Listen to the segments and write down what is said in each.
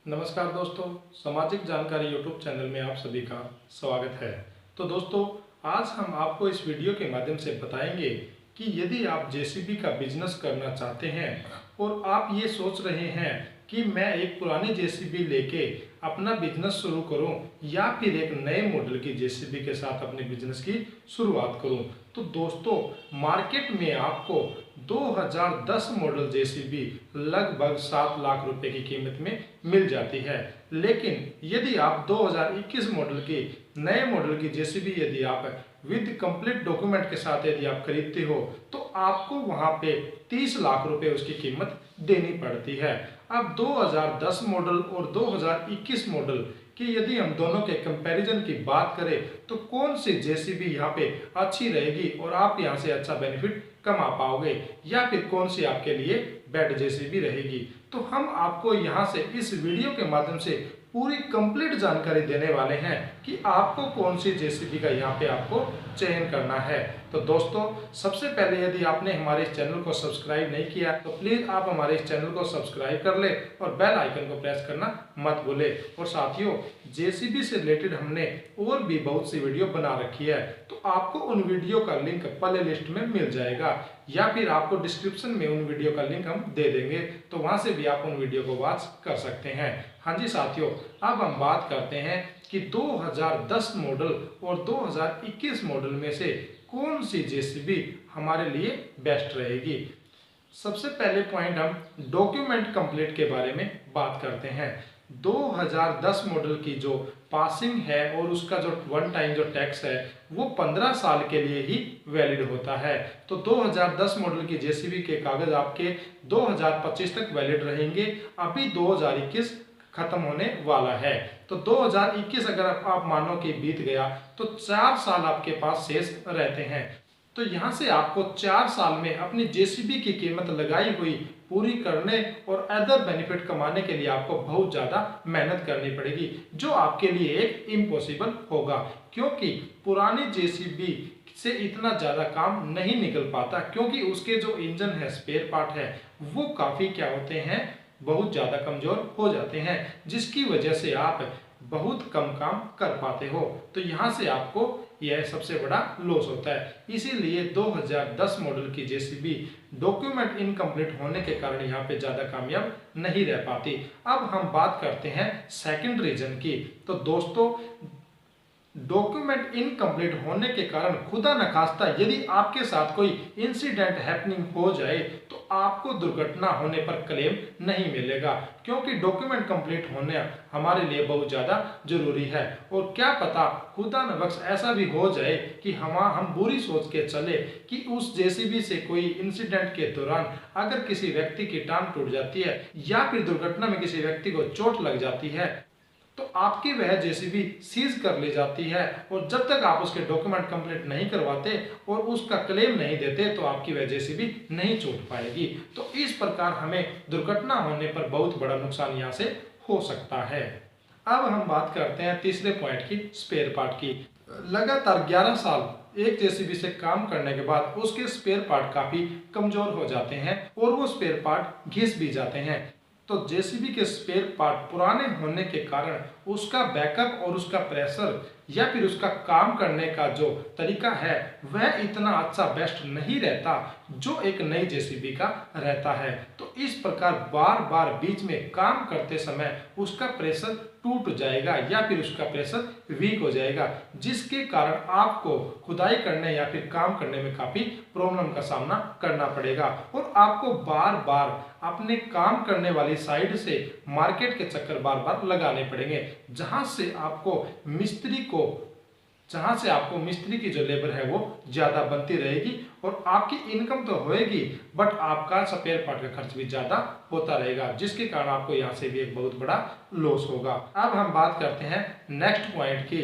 नमस्कार दोस्तों, सामाजिक जानकारी यूट्यूब चैनल में आप सभी का स्वागत है। तो दोस्तों, आज हम आपको इस वीडियो के माध्यम से बताएंगे कि यदि आप जेसीबी का बिजनेस करना चाहते हैं और आप ये सोच रहे हैं कि मैं एक पुरानी जेसीबी लेके अपना बिजनेस शुरू करूं या फिर एक नए मॉडल की जेसीबी के साथ अपने बिजनेस की शुरुआत करूं, तो दोस्तों मार्केट में आपको 2010 मॉडल जेसीबी लगभग 7 लाख रुपए की कीमत में मिल जाती है। लेकिन यदि आप 2021 मॉडल की नए मॉडल की जेसीबी यदि आप विद कंप्लीट डॉक्यूमेंट के साथ यदि आप खरीदते हो तो आपको वहां पे 30 लाख रुपए उसकी कीमत देनी पड़ती है। अब 2010 मॉडल और 2021 मॉडल कि यदि हम दोनों के कंपैरिजन की बात करें तो कौन सी जेसीबी यहाँ पे अच्छी रहेगी और आप यहाँ से अच्छा बेनिफिट कमा पाओगे या फिर कौन सी आपके लिए बेड जेसीबी रहेगी, तो हम आपको यहाँ से इस वीडियो के माध्यम से पूरी कंप्लीट जानकारी देने वाले हैं कि आपको कौन सी जेसीबी का यहाँ पे आपको चयन करना है। तो दोस्तों, सबसे पहले यदि आपने हमारे इस चैनल को सब्सक्राइब नहीं किया तो प्लीज आप हमारे इस चैनल को सब्सक्राइब कर ले और बेल आइकन को प्रेस करना मत भूले। और साथियों, जेसीबी से रिलेटेड हमने और भी बहुत सी वीडियो बना रखी है, तो आपको उन वीडियो का लिंक प्ले लिस्ट में मिल जाएगा या फिर आपको डिस्क्रिप्शन में उन वीडियो का लिंक हम दे देंगे, तो वहां से भी आप उन वीडियो को वॉच कर सकते हैं। हाँ जी साथियों, अब हम बात करते हैं कि 2010 मॉडल और 2021 मॉडल में से कौन सी जेसीबी हमारे लिए बेस्ट रहेगी। सबसे पहले पॉइंट हम डॉक्यूमेंट कंप्लीट के बारे में बात करते हैं। 2010 मॉडल की जो पासिंग है और उसका जो वन टाइम जो टैक्स है वो 15 साल के लिए ही वैलिड होता है। तो 2010 मॉडल की जेसीबी के कागज आपके 2025 तक वैलिड रहेंगे। अभी 2021 खत्म होने वाला है, तो 2021 अगर आप मानो कि बीत गया तो 4 साल आपके पास शेष रहते हैं। तो यहाँ से आपको 4 साल में अपनी जेसीबी की कीमत लगाई हुई पूरी करने और अदर बेनिफिट कमाने के लिए आपको बहुत ज़्यादा मेहनत करनी पड़ेगी, जो आपके लिए एक इम्पॉसिबल होगा, क्योंकि पुरानी जेसीबी से इतना ज़्यादा काम नहीं निकल पाता, क्योंकि उसके जो इंजन है, स्पेयर पार्ट है, वो काफ़ी क्या होते हैं, बहुत ज़्यादा कमज़ोर हो जाते हैं, जिसकी वजह से आप बहुत कम काम कर पाते हो। तो यहाँ से आपको यह सबसे बड़ा लॉस होता है। इसीलिए 2010 मॉडल की जेसीबी डॉक्यूमेंट इनकम्प्लीट होने के कारण यहाँ पे ज़्यादा कामयाब नहीं रह पाती। अब हम बात करते हैं सेकंड रीजन की। तो दोस्तों, डॉक्यूमेंट इनकम्प्लीट होने के कारण खुदा न खास्ता यदि आपके साथ कोई इंसिडेंट हैपनिंग हो जाए तो आपको दुर्घटना होने पर क्लेम नहीं मिलेगा, क्योंकि डॉक्यूमेंट कंप्लीट होने हमारे लिए बहुत ज़्यादा जरूरी है। और क्या पता खुदा न बख्श ऐसा भी हो जाए कि हम बुरी सोच के चले कि उस जेसीबी से कोई इंसिडेंट के दौरान अगर किसी व्यक्ति की टांग टूट जाती है या फिर दुर्घटना में किसी व्यक्ति को चोट लग जाती है तो आपकी वह जेसीबी सीज कर ली जाती है, और जब तक आप उसके डॉक्यूमेंट कंप्लीट नहीं करवाते और उसका क्लेम नहीं देते तो आपकी वह जेसीबी नहीं छूट पाएगी। तो इस प्रकार हमें दुर्घटना होने पर बहुत बड़ा नुकसान यहाँ से हो सकता है। अब हम बात करते हैं तीसरे पॉइंट की, स्पेयर पार्ट की। लगातार 11 साल एक जेसीबी से काम करने के बाद उसके स्पेयर पार्ट काफी कमजोर हो जाते हैं और वो स्पेयर पार्ट घिस भी जाते हैं। तो जेसीबी के स्पेयर पार्ट पुराने होने के कारण उसका बैकअप और उसका प्रेशर या फिर उसका काम करने का जो तरीका है वह इतना अच्छा बेस्ट नहीं रहता जो एक नई जेसीबी का रहता है। तो इस प्रकार बार बार बीच में काम करते समय उसका प्रेशर टूट जाएगा या फिर उसका प्रेशर वीक हो जाएगा, जिसके कारण आपको खुदाई करने या फिर काम करने में काफी प्रॉब्लम का सामना करना पड़ेगा और आपको बार बार अपने काम करने वाली साइड से मार्केट के चक्कर बार बार लगाने पड़ेंगे, जहां से आपको मिस्त्री की जो लेबर है वो ज्यादा बनती रहेगी और आपकी इनकम तो होएगी बट आपका स्पेयर पार्ट का खर्च भी ज्यादा होता रहेगा, जिसके कारण आपको यहाँ से भी एक बहुत बड़ा लॉस होगा। अब हम बात करते हैं नेक्स्ट पॉइंट की,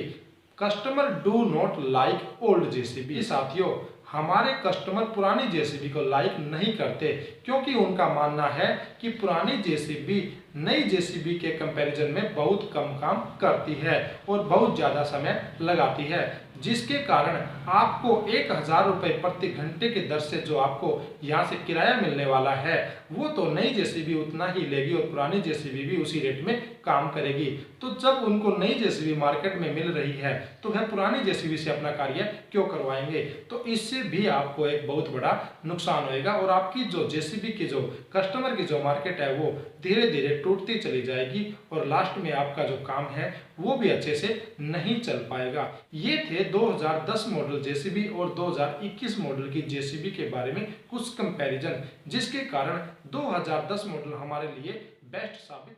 customer do not like old JCB. साथियों, हमारे कस्टमर पुरानी जेसीबी को लाइक नहीं करते, क्योंकि उनका मानना है कि पुरानी जेसीबी नई जेसीबी के कंपैरिजन में बहुत कम काम करती है और बहुत ज़्यादा समय लगाती है, जिसके कारण आपको 1,000 रुपये प्रति घंटे के दर से जो आपको यहाँ से किराया मिलने वाला है वो तो नई जेसीबी उतना ही लेगी और पुरानी जेसीबी भी उसी रेट में काम करेगी। तो जब उनको नई जेसीबी मार्केट में मिल रही है तो वह पुरानी जेसीबी से अपना कार्य क्यों करवाएंगे। तो इससे भी आपको एक बहुत बड़ा नुकसान होएगा और आपकी जो जेसीबी की जो कस्टमर की जो मार्केट है वो धीरे धीरे टूटती चली जाएगी और लास्ट में आपका जो काम है वो भी अच्छे से नहीं चल पाएगा। ये थे 2010 मॉडल जेसीबी और 2021 मॉडल की जेसीबी के बारे में कुछ कंपैरिजन, जिसके कारण 2010 मॉडल हमारे लिए बेस्ट साबित